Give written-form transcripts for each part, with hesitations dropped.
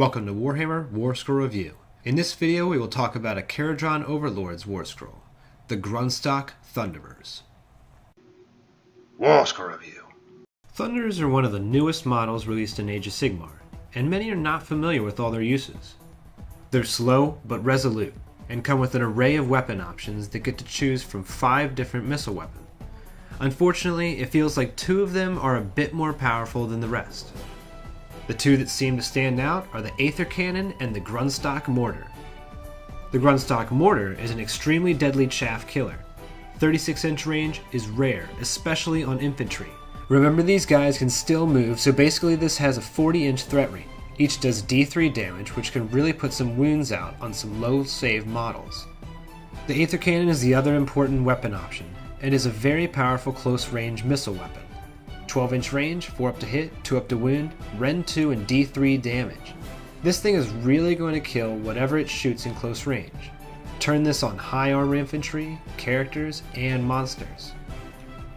Welcome to Warhammer Warscroll Review. In this video we will talk about a Kharadron Overlord's Warscroll, the Grundstok Thunderers. Warscroll Review. Thunderers are one of the newest models released in Age of Sigmar, and many are not familiar with all their uses. They're slow but resolute, and come with an array of weapon options that get to choose from 5 different missile weapons. Unfortunately, it feels like 2 of them are a bit more powerful than the rest. The 2 that seem to stand out are the Aether Cannon and the Grundstok Mortar. The Gurndstok Mortar is an extremely deadly chaff killer. 36-inch range is rare, especially on infantry. Remember, these guys can still move, so basically this has a 40-inch threat range. Each does D3 damage, which can really put some wounds out on some low save models. The Aether Cannon is the other important weapon option, and is a very powerful close-range missile weapon. 12-inch range, 4 up to hit, 2 up to wound, Ren 2 and D3 damage. This thing is really going to kill whatever it shoots in close range. Turn this on high armor infantry, characters, and monsters.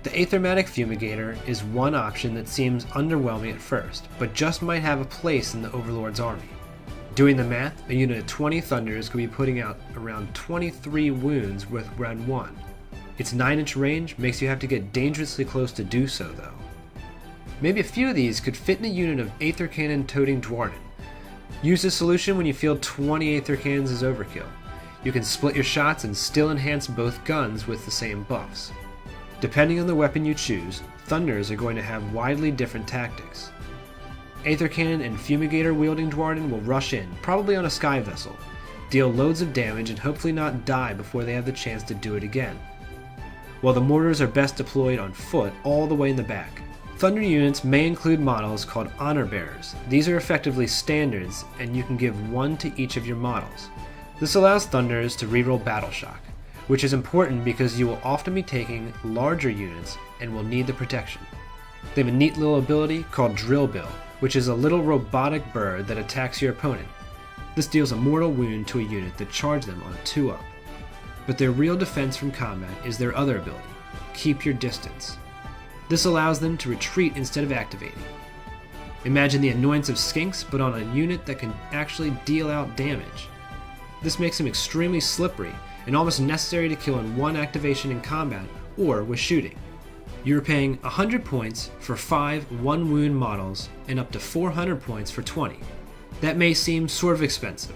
The Aethermatic Fumigator is one option that seems underwhelming at first, but just might have a place in the Overlord's army. Doing the math, a unit of 20 Thunderers could be putting out around 23 wounds with Ren 1. Its 9-inch range makes you have to get dangerously close to do so though. Maybe a few of these could fit in a unit of Aether Cannon toting Dwarden. Use this solution when you feel 20 Aether Cannons is overkill. You can split your shots and still enhance both guns with the same buffs. Depending on the weapon you choose, Thunderers are going to have widely different tactics. Aether Cannon and Fumigator wielding Dwarden will rush in, probably on a sky vessel, deal loads of damage and hopefully not die before they have the chance to do it again. While the mortars are best deployed on foot all the way in the back. Thunder units may include models called Honor Bearers. These are effectively standards, and you can give 1 to each of your models. This allows Thunderers to reroll Battle Shock, which is important because you will often be taking larger units and will need the protection. They have a neat little ability called Drill Bill, which is a little robotic bird that attacks your opponent. This deals a mortal wound to a unit that charged them on a 2-up. But their real defense from combat is their other ability, Keep Your Distance. This allows them to retreat instead of activating. Imagine the annoyance of skinks, but on a unit that can actually deal out damage. This makes them extremely slippery and almost necessary to kill in 1 activation in combat or with shooting. You're paying 100 points for 5 1-wound models and up to 400 points for 20. That may seem sort of expensive,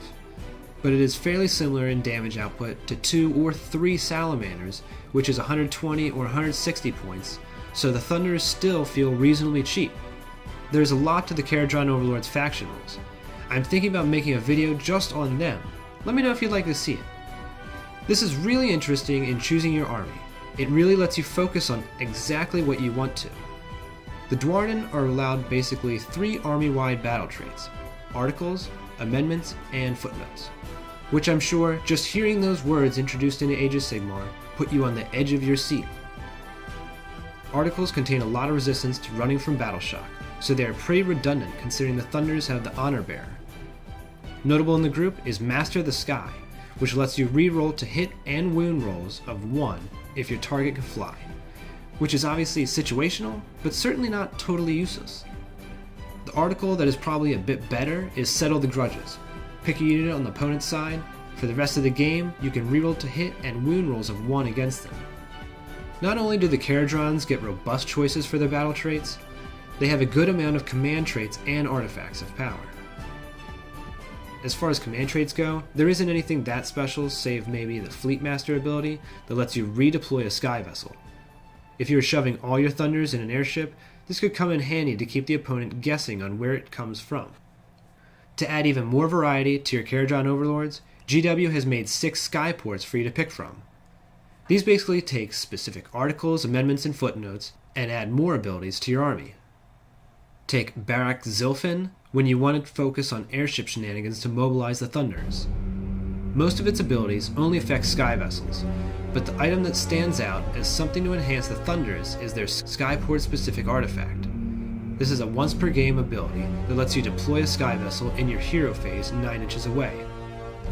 but it is fairly similar in damage output to 2 or 3 Salamanders, which is 120 or 160 points, so the Thunderers still feel reasonably cheap. There's a lot to the Kharadron Overlord's faction rules. I'm thinking about making a video just on them. Let me know if you'd like to see it. This is really interesting in choosing your army. It really lets you focus on exactly what you want to. The Dwarden are allowed basically 3 army-wide battle traits: articles, amendments, and footnotes, which I'm sure just hearing those words introduced into Age of Sigmar put you on the edge of your seat. Articles contain a lot of resistance to running from Battle Shock, so they are pretty redundant considering the Thunderers have the Honor Bearer. Notable in the group is Master the Sky, which lets you reroll to hit and wound rolls of 1 if your target can fly, which is obviously situational, but certainly not totally useless. The article that is probably a bit better is Settle the Grudges. Pick a unit on the opponent's side. For the rest of the game, you can reroll to hit and wound rolls of 1 against them. Not only do the Kharadrons get robust choices for their battle traits, they have a good amount of command traits and artifacts of power. As far as command traits go, there isn't anything that special save maybe the Fleet Master ability that lets you redeploy a sky vessel. If you are shoving all your Thunders in an airship, this could come in handy to keep the opponent guessing on where it comes from. To add even more variety to your Kharadron Overlords, GW has made 6 Skyports for you to pick from. These basically take specific articles, amendments, and footnotes, and add more abilities to your army. Take Barak Zilfin when you want to focus on airship shenanigans to mobilize the Thunderers. Most of its abilities only affect sky vessels, but the item that stands out as something to enhance the Thunderers is their Skyport specific artifact. This is a once per game ability that lets you deploy a sky vessel in your hero phase 9 inches away.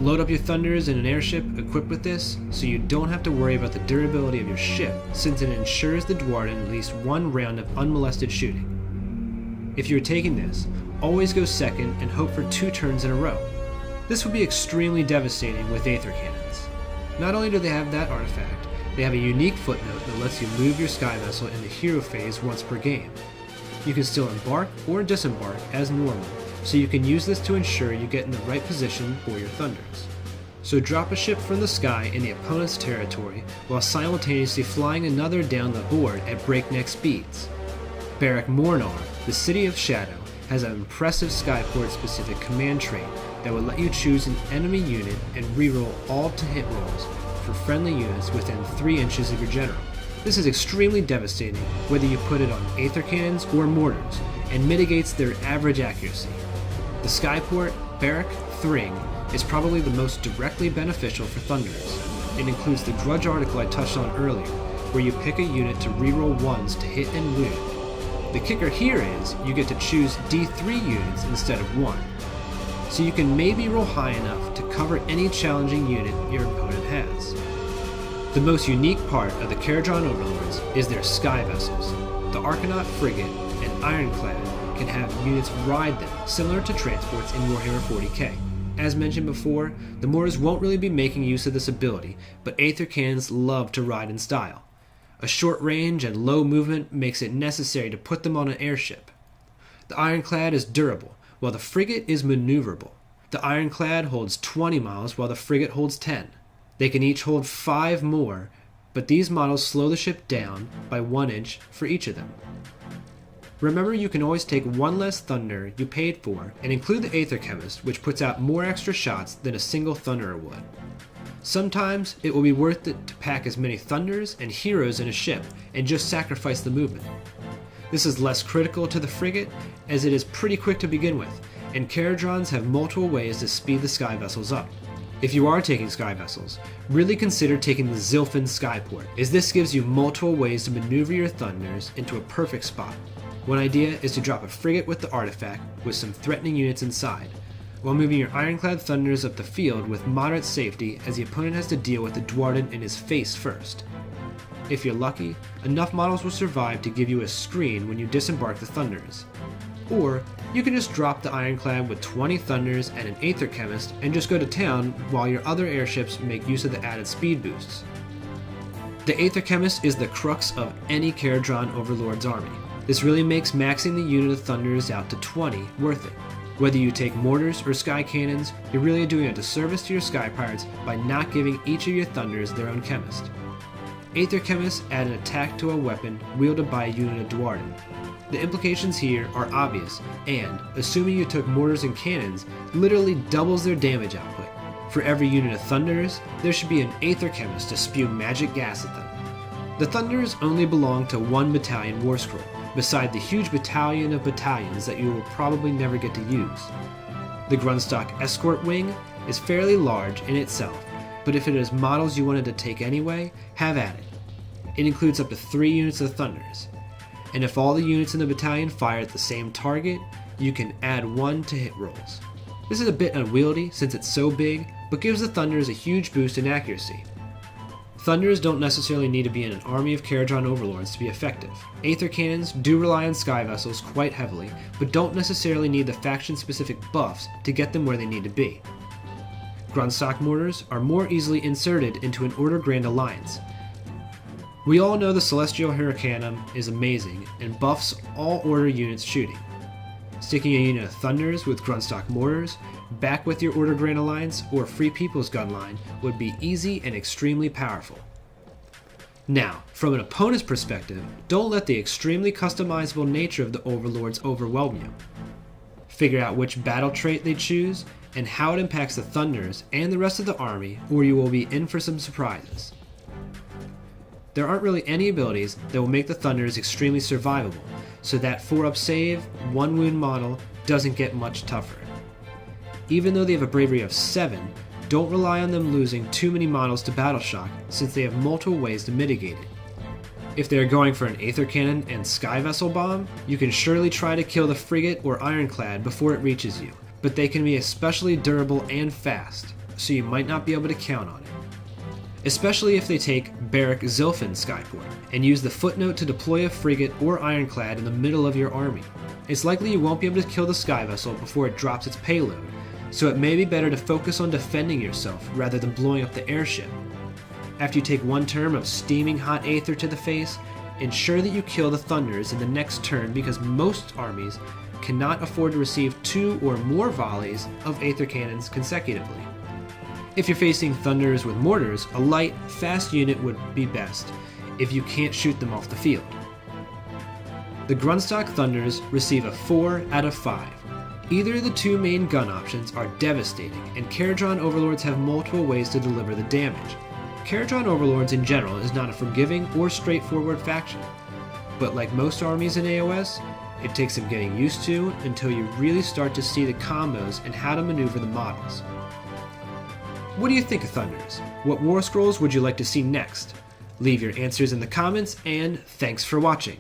Load up your Thunderers in an airship equipped with this, so you don't have to worry about the durability of your ship, since it ensures the Dwarden at least 1 round of unmolested shooting. If you're taking this, always go second and hope for 2 turns in a row. This would be extremely devastating with Aether Cannons. Not only do they have that artifact, they have a unique footnote that lets you move your sky vessel in the hero phase once per game. You can still embark or disembark as normal, so you can use this to ensure you get in the right position for your Thunders. So drop a ship from the sky in the opponent's territory while simultaneously flying another down the board at breakneck speeds. Barrack Mornar, the City of Shadow, has an impressive Skyport specific command trait that will let you choose an enemy unit and reroll all to hit rolls for friendly units within 3 inches of your general. This is extremely devastating whether you put it on Aether Cannons or Mortars, and mitigates their average accuracy. The Skyport Barrack Thring is probably the most directly beneficial for Thunderers. It includes the Grudge article I touched on earlier, where you pick a unit to reroll 1s to hit and wound. The kicker here is you get to choose D3 units instead of 1, so you can maybe roll high enough to cover any challenging unit your opponent has. The most unique part of the Kharadron Overlords is their sky vessels. The Archanaut Frigate and Ironclad can have units ride them, similar to transports in Warhammer 40k. As mentioned before, the Mortars won't really be making use of this ability, but Aether Cannons love to ride in style. A short range and low movement makes it necessary to put them on an airship. The Ironclad is durable, while the Frigate is maneuverable. The Ironclad holds 20 miles while the Frigate holds 10. They can each hold 5 more, but these models slow the ship down by 1 inch for each of them. Remember, you can always take 1 less Thunder you paid for and include the Aether Chemist, which puts out more extra shots than a single Thunderer would. Sometimes it will be worth it to pack as many Thunders and Heroes in a ship and just sacrifice the movement. This is less critical to the Frigate, as it is pretty quick to begin with, and Kharadrons have multiple ways to speed the sky vessels up. If you are taking sky vessels, really consider taking the Zilfin Skyport, as this gives you multiple ways to maneuver your Thunders into a perfect spot. One idea is to drop a frigate with the artifact with some threatening units inside, while moving your Ironclad Thunderers up the field with moderate safety, as the opponent has to deal with the Dwarden in his face first. If you're lucky, enough models will survive to give you a screen when you disembark the Thunderers. Or you can just drop the Ironclad with 20 Thunders and an Aether Chemist and just go to town while your other airships make use of the added speed boosts. The Aether Chemist is the crux of any Kharadron Overlord's army. This really makes maxing the unit of Thunderers out to 20 worth it. Whether you take Mortars or Sky Cannons, you're really doing a disservice to your Sky Pirates by not giving each of your Thunderers their own Chemist. Aether Chemists add an attack to a weapon wielded by a unit of Dwarden. The implications here are obvious, and, assuming you took Mortars and Cannons, literally doubles their damage output. For every unit of Thunderers, there should be an Aether Chemist to spew magic gas at them. The Thunderers only belong to 1 battalion Warscroll, beside the huge battalion of battalions that you will probably never get to use. The Grundstok Escort Wing is fairly large in itself, but if it is models you wanted to take anyway, have at it. It includes up to 3 units of Thunderers, and if all the units in the battalion fire at the same target, you can add 1 to hit rolls. This is a bit unwieldy since it's so big, but gives the Thunderers a huge boost in accuracy. Thunderers don't necessarily need to be in an army of Kharadron Overlords to be effective. Aether Cannons do rely on sky vessels quite heavily, but don't necessarily need the faction-specific buffs to get them where they need to be. Grundstok Mortars are more easily inserted into an Order Grand Alliance. We all know the Celestial Hurricanum is amazing and buffs all Order units shooting. Sticking a unit of Thunderers with Grundstok Mortars back with your Order Grand Alliance or Free People's Gun line would be easy and extremely powerful. Now, from an opponent's perspective, don't let the extremely customizable nature of the Overlords overwhelm you. Figure out which battle trait they choose and how it impacts the Thunderers and the rest of the army, or you will be in for some surprises. There aren't really any abilities that will make the Thunderers extremely survivable, so that 4-up save, 1 wound model doesn't get much tougher. Even though they have a bravery of 7, don't rely on them losing too many models to battle shock, since they have multiple ways to mitigate it. If they are going for an Aether Cannon and Sky Vessel Bomb, you can surely try to kill the Frigate or Ironclad before it reaches you, but they can be especially durable and fast, so you might not be able to count on it. Especially if they take Barrack Zilfin Skyport and use the footnote to deploy a Frigate or Ironclad in the middle of your army. it's likely you won't be able to kill the sky vessel before it drops its payload, so it may be better to focus on defending yourself rather than blowing up the airship. After you take one turn of steaming hot aether to the face, ensure that you kill the Thunderers in the next turn because most armies cannot afford to receive 2 or more volleys of aether cannons consecutively. If you're facing Thunderers with mortars, a light, fast unit would be best if you can't shoot them off the field. The Grundstok Thunderers receive a 4 out of 5. Either of the 2 main gun options are devastating, and Caradron Overlords have multiple ways to deliver the damage. Caradron Overlords in general is not a forgiving or straightforward faction, but like most armies in AOS, it takes some getting used to until you really start to see the combos and how to maneuver the models. What do you think of Thunderers? What Warscrolls would you like to see next? Leave your answers in the comments, and thanks for watching.